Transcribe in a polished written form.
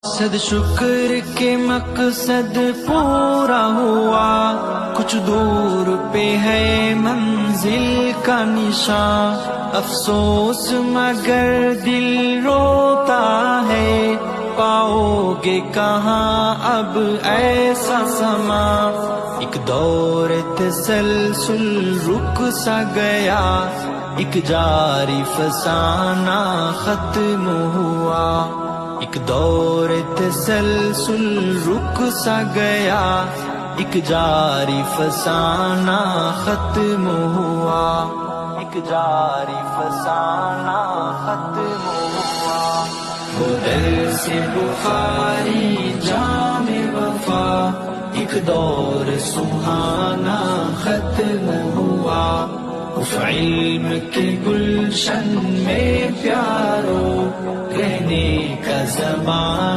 सद शुक्र के मकसद पूरा हुआ, कुछ दूर पे है मंजिल का निशान। अफसोस मगर दिल रोता है, पाओगे कहाँ अब ऐसा समा। एक दौर तसलसल रुक सा गया, एक जारी फसाना खत्म हुआ। एक दौर तसलसल रुक सा गया, एक जारी फसाना खत्म हुआ। एक जारी फसाना खत्म हुआ। दर से बुखारी जामे वफा, एक दौर सुहाना खत्म हुआ। उस इल्म के गुलशन में प्यारो रहने का ज़माना